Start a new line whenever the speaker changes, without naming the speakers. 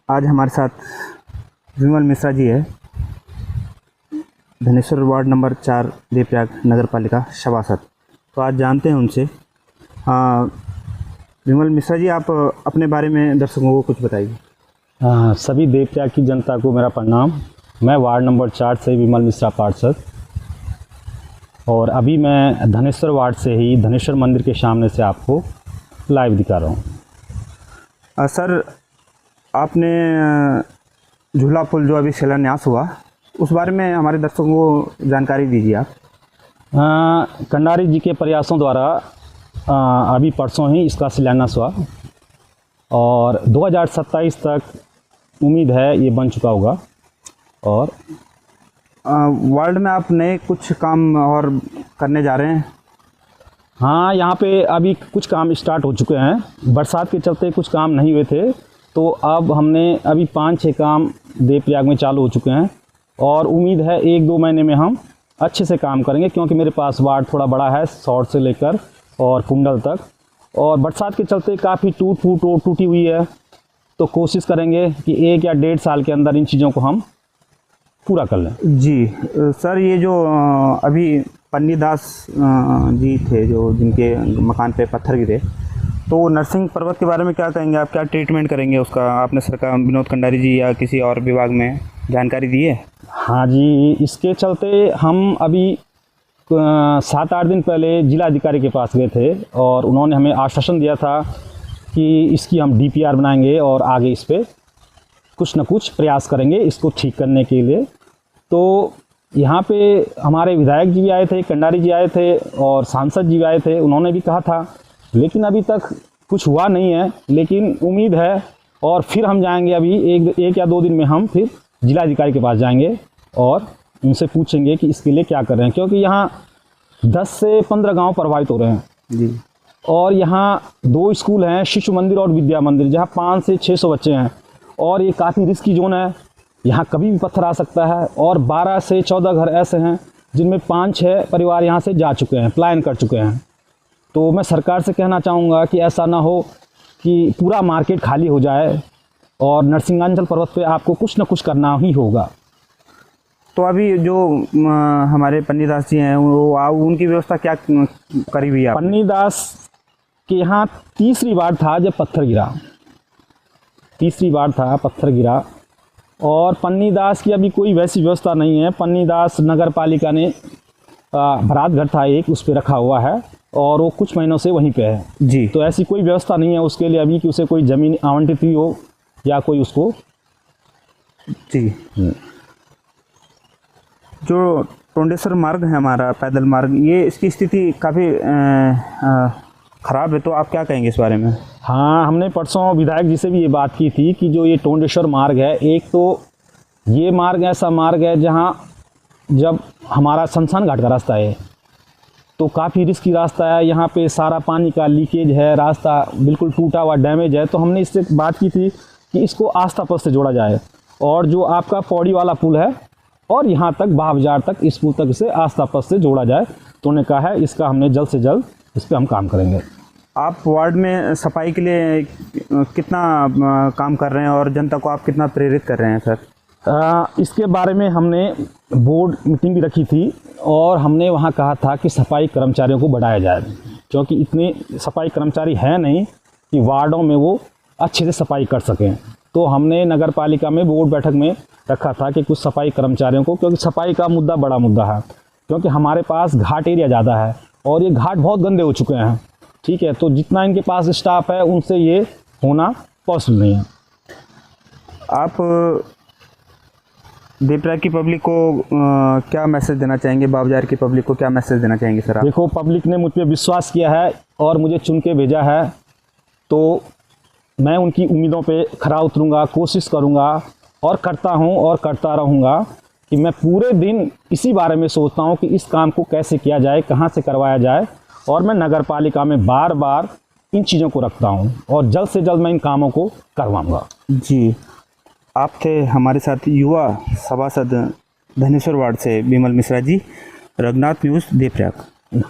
आज हमारे साथ विमल मिश्रा जी है, धनेश्वर वार्ड नंबर 4 देवप्रयाग नगर पालिका सभासद। तो आज जानते हैं उनसे। विमल मिश्रा जी, आप अपने बारे में दर्शकों को कुछ बताइए।
सभी देवप्रयाग की जनता को मेरा प्रणाम। मैं वार्ड नंबर 4 से विमल मिश्रा पार्षद, और अभी मैं धनेश्वर वार्ड से ही धनेश्वर मंदिर के सामने से आपको लाइव दिखा रहा हूँ।
सर, आपने झूला पुल जो अभी शिलान्यास हुआ, उस बारे में हमारे दर्शकों को जानकारी दीजिए आप।
कंडारी जी के प्रयासों द्वारा अभी परसों ही इसका शिलान्यास हुआ, और 2027 तक उम्मीद है ये बन चुका होगा। और
वार्ड में आप नए कुछ काम और करने जा रहे हैं?
हाँ, यहाँ पे अभी कुछ काम स्टार्ट हो चुके हैं। बरसात के चलते कुछ काम नहीं हुए थे, तो अब हमने अभी 5-6 काम देवप्रयाग में चालू हो चुके हैं, और उम्मीद है 1-2 महीने में हम अच्छे से काम करेंगे, क्योंकि मेरे पास वार्ड थोड़ा बड़ा है, शॉर्ट से लेकर और कुंडल तक, और बरसात के चलते काफ़ी टूटी हुई है। तो कोशिश करेंगे कि 1 या 1.5 साल के अंदर इन चीज़ों को हम पूरा कर लें।
जी सर, ये जो अभी पन्नीदास जी थे जो जिनके मकान पे पत्थर गिरे, तो नरसिंह पर्वत के बारे में क्या कहेंगे आप? क्या ट्रीटमेंट करेंगे उसका? आपने सरकार विनोद कंडारी जी या किसी और विभाग में जानकारी दी है?
हाँ जी, इसके चलते हम अभी 7-8 दिन पहले जिलाधिकारी के पास गए थे, और उन्होंने हमें आश्वासन दिया था कि इसकी हम DPR बनाएंगे और आगे इस पर कुछ न कुछ प्रयास करेंगे इसको ठीक करने के लिए। तो यहाँ पे हमारे विधायक जी भी आए थे, कंडारी जी आए थे, और सांसद जी भी आए थे। उन्होंने भी कहा था, लेकिन अभी तक कुछ हुआ नहीं है। लेकिन उम्मीद है, और फिर हम जाएंगे अभी एक या 2 दिन में हम फिर जिलाधिकारी के पास जाएंगे और उनसे पूछेंगे कि इसके लिए क्या कर रहे हैं, क्योंकि यहाँ 10 से 15 गांव प्रभावित हो रहे हैं
जी। और
यहाँ 2 स्कूल हैं, शिशु मंदिर और विद्या मंदिर, जहाँ 500 से 600 बच्चे हैं, और ये काफ़ी रिस्की जोन है। यहाँ कभी भी पत्थर आ सकता है, और 12 से 14 घर ऐसे हैं जिनमें 5-6 परिवार यहाँ से जा चुके हैं, पलायन कर चुके हैं। तो मैं सरकार से कहना चाहूँगा कि ऐसा ना हो कि पूरा मार्केट खाली हो जाए, और नरसिंहांचल पर्वत पे आपको कुछ न कुछ करना ही होगा।
तो अभी जो हमारे पन्नीदास जी हैं, वो उनकी व्यवस्था क्या करी हुई है?
पन्नीदास के यहाँ तीसरी बार था जब पत्थर गिरा, तीसरी बार था पत्थर गिरा, और पन्नीदास की अभी कोई वैसी व्यवस्था नहीं है। पन्नीदास नगर पालिका ने बरात घर था एक, उस पर रखा हुआ है, और वो कुछ महीनों से वहीं पे है
जी।
तो ऐसी कोई व्यवस्था नहीं है उसके लिए अभी कि उसे कोई ज़मीन आवंटित हुई हो या कोई उसको।
जी। जो टोंडेश्वर मार्ग है हमारा पैदल मार्ग, ये इसकी स्थिति काफ़ी ख़राब है, तो आप क्या कहेंगे इस बारे में?
हाँ, हमने परसों विधायक जी से भी ये बात की थी कि जो ये टोंडेश्वर मार्ग है, एक तो ये मार्ग ऐसा मार्ग है जहाँ जब हमारा शमशान घाट का रास्ता है तो काफ़ी रिस्की रास्ता है। यहाँ पे सारा पानी का लीकेज है, रास्ता बिल्कुल टूटा हुआ डैमेज है। तो हमने इससे बात की थी कि इसको आस्था पथ से जोड़ा जाए, और जो आपका पौड़ी वाला पुल है और यहाँ तक बाजार तक, इस पुल तक इसे आस्था पथ से जोड़ा जाए। तो उन्होंने कहा है इसका हमने जल्द से जल्द इस पर हम काम करेंगे।
आप वार्ड में सफाई के लिए कितना काम कर रहे हैं, और जनता को आप कितना प्रेरित कर रहे हैं सर?
इसके बारे में हमने बोर्ड मीटिंग भी रखी थी, और हमने वहाँ कहा था कि सफाई कर्मचारियों को बढ़ाया जाए, क्योंकि इतने सफाई कर्मचारी हैं नहीं कि वार्डों में वो अच्छे से सफाई कर सकें। तो हमने नगर पालिका में बोर्ड बैठक में रखा था कि कुछ सफाई कर्मचारियों को, क्योंकि सफाई का मुद्दा बड़ा मुद्दा है, क्योंकि हमारे पास घाट एरिया ज़्यादा है और ये घाट बहुत गंदे हो चुके हैं। ठीक है, तो जितना इनके पास स्टाफ है उनसे ये होना पॉसिबल नहीं है।
आप देवप्रयाग की पब्लिक को क्या मैसेज देना चाहेंगे? बाजार की पब्लिक को क्या मैसेज देना चाहेंगे सर आप?
देखो, पब्लिक ने मुझ पर विश्वास किया है और मुझे चुन के भेजा है, तो मैं उनकी उम्मीदों पे खरा उतरूँगा, कोशिश करूँगा, और करता हूँ और करता रहूँगा कि मैं पूरे दिन इसी बारे में सोचता हूँ कि इस काम को कैसे किया जाए, कहाँ से करवाया जाए, और मैं नगर पालिका में बार बार इन चीज़ों को रखता हूँ, और जल्द से जल्द मैं इन कामों को करवाऊँगा।
जी, आप थे हमारे साथ युवा सभासद धनेश्वर वार्ड से विमल मिश्रा जी, रघुनाथ न्यूज़ देवप्रयाग।